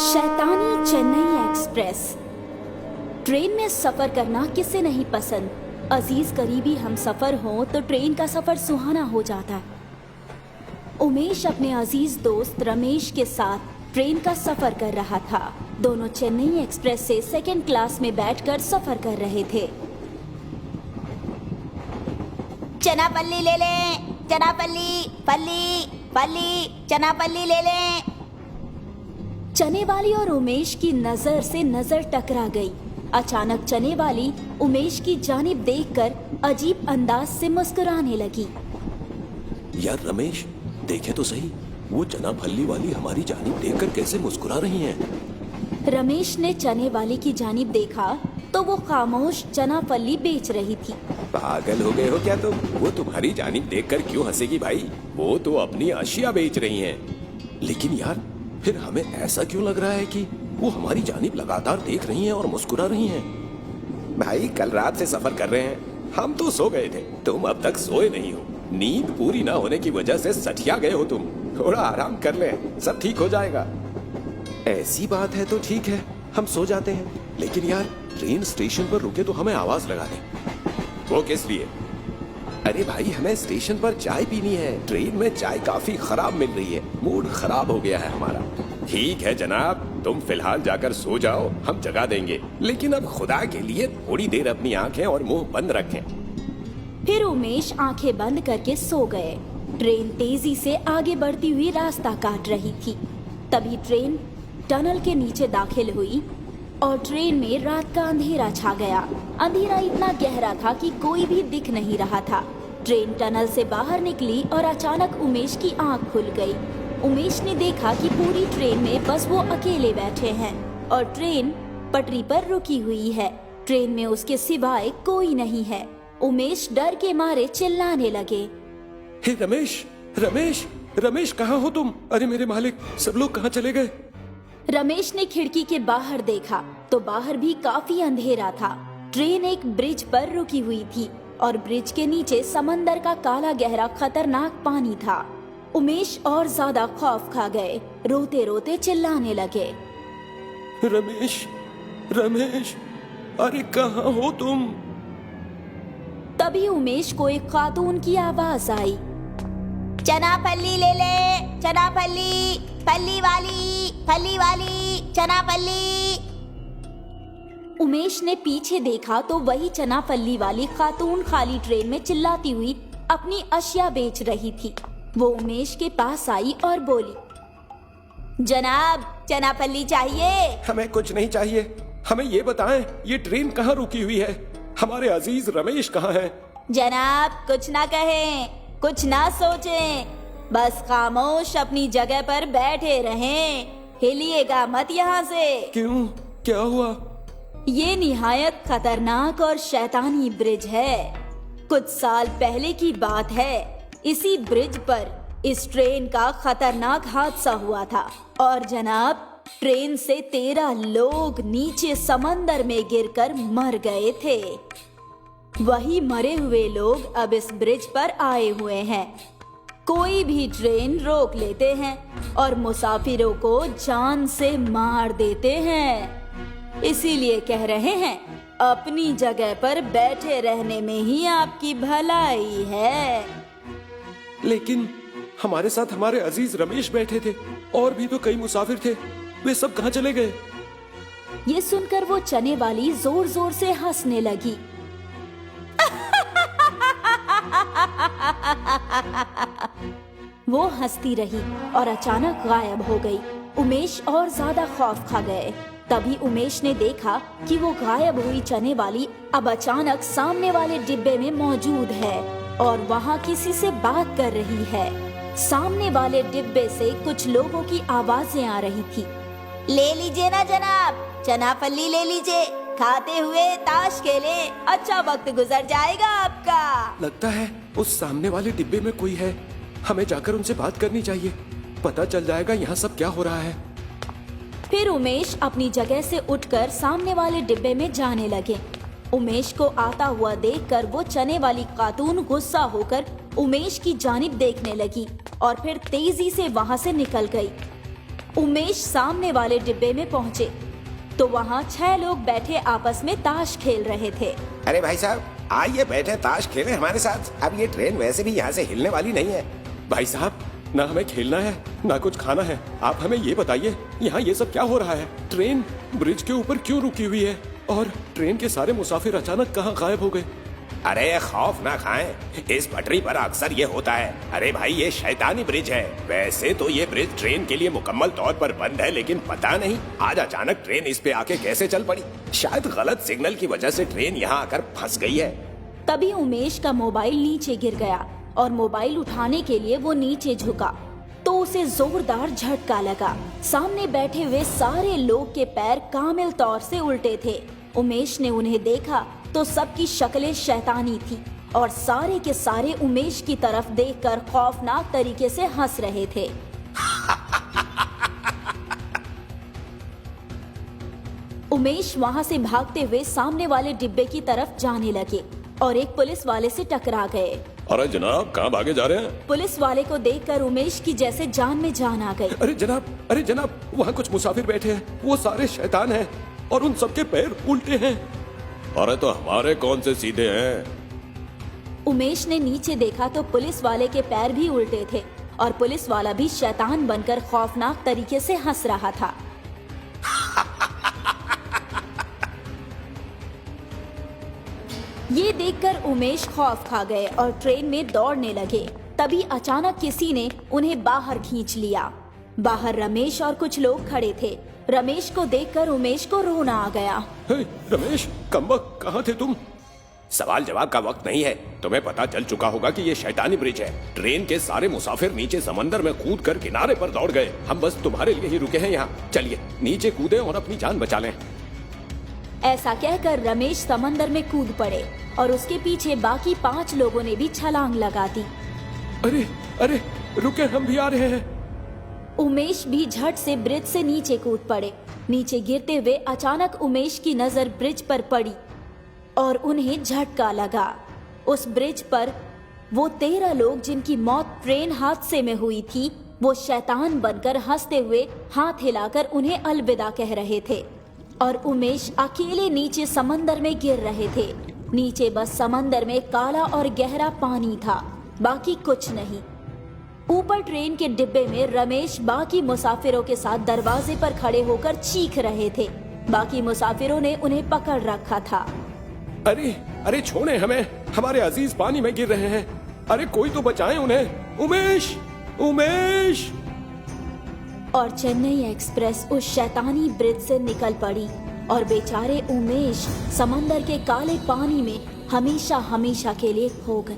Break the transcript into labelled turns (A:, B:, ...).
A: शैतानी Chennai express. Train में सफर करना किसे नहीं पसंद। अजीज करीबी हम सफर हो तो ट्रेन का सफर सुहाना हो जाता है। उमेश अपने अजीज दोस्त रमेश के साथ ट्रेन का सफर कर रहा था। दोनों चेन्नई एक्सप्रेस से सेकंड क्लास में बैठकर सफर कर रहे थे।
B: चना पल्ली ले लें, चना पल्ली, पल्ली पल्ली, चना पल्ली ले लें।
A: चने वाली और उमेश की नजर से नजर टकरा गई। अचानक चने वाली उमेश की जानिब देखकर अजीब अंदाज से मुस्कुराने लगी।
C: यार रमेश, देखे तो सही, वो चना फल्ली वाली हमारी जानिब देखकर कैसे मुस्कुरा रही हैं।
A: रमेश ने चने वाली की जानिब देखा तो वो खामोश चना फल्ली बेच रही थी।
C: पागल हो गए हो क्या तुम? वो तुम्हारी जानिब देखकर क्यों हंसेगी भाई? वो तो अपनी अशिया बेच रही हैं। लेकिन यार, फिर हमें ऐसा क्यों लग रहा है कि वो हमारी जानिब लगातार देख रही हैं और मुस्कुरा रही हैं? भाई, कल रात से सफर कर रहे हैं, हम तो सो गए थे, तुम अब तक सोए नहीं हो। नींद पूरी ना होने की वजह से सठिया गए हो तुम। थोड़ा आराम कर लें, सब ठीक हो जाएगा। ऐसी बात है तो ठीक है, हम सो जाते हैं। लेकिन यार, ट्रेन स्टेशन पर रुके तो हमें आवाज लगा दे। वो किस लिए? अरे भाई, हमें स्टेशन पर चाय पीनी है। ट्रेन में चाय काफी खराब मिल रही है, मूड खराब हो गया है हमारा। ठीक है जनाब, तुम फिलहाल जाकर सो जाओ, हम जगा देंगे। लेकिन अब खुदा के लिए थोड़ी देर अपनी आंखें और मुंह बंद रखें।
A: फिर उमेश आंखें बंद करके सो गए। ट्रेन तेजी से आगे बढ़ती हुई रास्ता काट रही थी। तभी ट्रेन टनल के नीचे दाखिल हुई और ट्रेन में रात का अंधेरा छा गया। अंधेरा इतना गहरा था कि कोई भी दिख नहीं रहा था। ट्रेन टनल से बाहर निकली और अचानक उमेश की आंख खुल गई। उमेश ने देखा कि पूरी ट्रेन में बस वो अकेले बैठे हैं और ट्रेन पटरी पर रुकी हुई है। ट्रेन में उसके सिवाय कोई नहीं है। उमेश डर के मारे चिल्लाने लगे।
C: हे रमेश, रमेश, रमेश, कहाँ हो तुम? अरे मेरे मालिक, सब लोग कहाँ चले गए?
A: रमेश ने खिड़की के बाहर देखा तो बाहर भी काफी अंधेरा था। ट्रेन एक ब्रिज पर रुकी हुई थी और ब्रिज के नीचे समंदर का काला गहरा खतरनाक पानी था। उमेश और ज्यादा खौफ खा गए, रोते रोते चिल्लाने लगे।
C: रमेश, रमेश, अरे कहाँ हो तुम?
A: तभी उमेश को एक खातून की आवाज आई।
B: चना पल्ली ले ले, चना पल्ली, पल्ली वाली, पल्ली वाली, चना पल्ली।
A: उमेश ने पीछे देखा तो वही चना फल्ली वाली खातून खाली ट्रेन में चिल्लाती हुई अपनी अशिया बेच रही थी। वो उमेश के पास आई और बोली,
B: जनाब, चना पल्ली चाहिए?
C: हमें कुछ नहीं चाहिए, हमें ये बताएं, ये ट्रेन कहाँ रुकी हुई है? हमारे अजीज रमेश कहाँ हैं?
B: जनाब, कुछ ना कहें, कुछ ना सोचें, बस खामोश अपनी जगह पर बैठे रहें, हिलिएगा मत यहाँ से।
C: क्यों, क्या हुआ?
A: ये निहायत खतरनाक और शैतानी ब्रिज है। कुछ साल पहले की बात है। इसी ब्रिज पर इस ट्रेन का खतरनाक हादसा हुआ था और जनाब, ट्रेन से 13 लोग नीचे समंदर में गिरकर मर गए थे। वही मरे हुए लोग अब इस ब्रिज पर आए हुए हैं। कोई भी ट्रेन रोक लेते हैं और मुसाफिरों को जान से मार देते हैं। इसीलिए कह रहे हैं, अपनी जगह पर बैठे रहने में ही आपकी भलाई है।
C: लेकिन हमारे साथ हमारे अजीज रमेश बैठे थे और भी तो कई मुसाफिर थे, वे सब कहाँ चले गए?
A: ये सुनकर वो चने वाली जोर जोर से हंसने लगी। वो हंसती रही और अचानक गायब हो गई। उमेश और ज्यादा खौफ खा गए। तभी उमेश ने देखा कि वो गायब हुई चने वाली अब अचानक सामने वाले डिब्बे में मौजूद है और वहाँ किसी से बात कर रही है। सामने वाले डिब्बे से कुछ लोगों की आवाजें आ रही थी।
B: ले लीजिए ना जनाब, चना पल्ली ले लीजिए, खाते हुए ताश खेले, अच्छा वक्त गुजर जाएगा आपका।
C: लगता है उस सामने वाले डिब्बे में कोई है, हमें जाकर उनसे बात करनी चाहिए, पता चल जाएगा यहाँ सब क्या हो रहा है।
A: फिर उमेश अपनी जगह से उठकर सामने वाले डिब्बे में जाने लगे। उमेश को आता हुआ देखकर वो चने वाली खातून गुस्सा होकर उमेश की जानिब देखने लगी और फिर तेजी से वहाँ से निकल गई। उमेश सामने वाले डिब्बे में पहुंचे तो वहाँ 6 लोग बैठे आपस में ताश खेल रहे थे।
C: अरे भाई साहब, आइए बैठे ताश खेलें हमारे साथ। अब ये ट्रेन वैसे भी यहाँ से हिलने वाली नहीं है। भाई साहब, ना हमें खेलना है ना कुछ खाना है। आप हमें ये बताइए, यहाँ ये सब क्या हो रहा है? ट्रेन ब्रिज के ऊपर क्यों रुकी हुई है और ट्रेन के सारे मुसाफिर अचानक कहाँ गायब हो गए? अरे खौफ ना खाएं, इस पटरी पर अक्सर ये होता है। अरे भाई, ये शैतानी ब्रिज है। वैसे तो ये ब्रिज ट्रेन के लिए मुकम्मल तौर पर बंद है, लेकिन पता नहीं आज अचानक ट्रेन इस पे आके कैसे चल पड़ी। शायद गलत सिग्नल की वजह से ट्रेन यहाँ आकर फंस गई है।
A: तभी उमेश का मोबाइल नीचे गिर गया और मोबाइल उठाने के लिए वो नीचे झुका तो उसे जोरदार झटका लगा। सामने बैठे हुए सारे लोग के पैर कामिल तौर से उल्टे थे। उमेश ने उन्हें देखा तो सबकी शक्लें शैतानी थी और सारे के सारे उमेश की तरफ देखकर खौफनाक तरीके से हंस रहे थे। उमेश वहाँ से भागते हुए सामने वाले डिब्बे की तरफ जाने लगे और एक पुलिस वाले से टकरा गए।
C: अरे जनाब, कहाँ भागे जा रहे हैं?
A: पुलिस वाले को देखकर उमेश की जैसे जान में जान आ गई।
C: अरे जनाब, वहाँ कुछ मुसाफिर बैठे हैं। वो सारे शैतान हैं और उन सबके पैर उल्टे हैं। अरे तो हमारे कौन से सीधे हैं?
A: उमेश ने नीचे देखा तो पुलिस वाले के पैर भी उल्टे थे और पुलिस वाला भी शैतान बनकर खौफनाक तरीके से हंस रहा था। ये देखकर उमेश खौफ खा गए और ट्रेन में दौड़ने लगे। तभी अचानक किसी ने उन्हें बाहर खींच लिया। बाहर रमेश और कुछ लोग खड़े थे। रमेश को देखकर उमेश को रोना आ गया।
C: हे, रमेश, कमबख्त, कहाँ थे तुम? सवाल जवाब का वक्त नहीं है। तुम्हें पता चल चुका होगा कि ये शैतानी ब्रिज है। ट्रेन के सारे मुसाफिर नीचे समंदर में कूद कर किनारे पर दौड़ गए। हम बस तुम्हारे लिए ही रुके हैं यहाँ। चलिए नीचे कूदें और अपनी जान बचा लें।
A: ऐसा कहकर रमेश समंदर में कूद पड़े और उसके पीछे बाकी 5 लोगों ने भी छलांग लगा दी।
C: अरे रुके, हम भी आ रहे हैं।
A: उमेश भी झट से ब्रिज से नीचे कूद पड़े। नीचे गिरते हुए अचानक उमेश की नजर ब्रिज पर पड़ी और उन्हें झटका लगा। उस ब्रिज पर वो 13 लोग जिनकी मौत ट्रेन हादसे में हुई थी, वो शैतान बनकर हंसते हुए हाथ हिलाकर उन्हें अलविदा कह रहे थे और उमेश अकेले नीचे समंदर में गिर रहे थे। नीचे बस समंदर में काला और गहरा पानी था, बाकी कुछ नहीं। ऊपर ट्रेन के डिब्बे में रमेश बाकी मुसाफिरों के साथ दरवाजे पर खड़े होकर चीख रहे थे। बाकी मुसाफिरों ने उन्हें पकड़ रखा था।
C: अरे छोड़े हमें, हमारे अजीज पानी में गिर रहे हैं। अरे कोई तो बचाए उन्हें। उमेश!
A: और चेन्नई एक्सप्रेस उस शैतानी ब्रिज से निकल पड़ी और बेचारे उमेश समंदर के काले पानी में हमेशा हमेशा के लिए खो गए।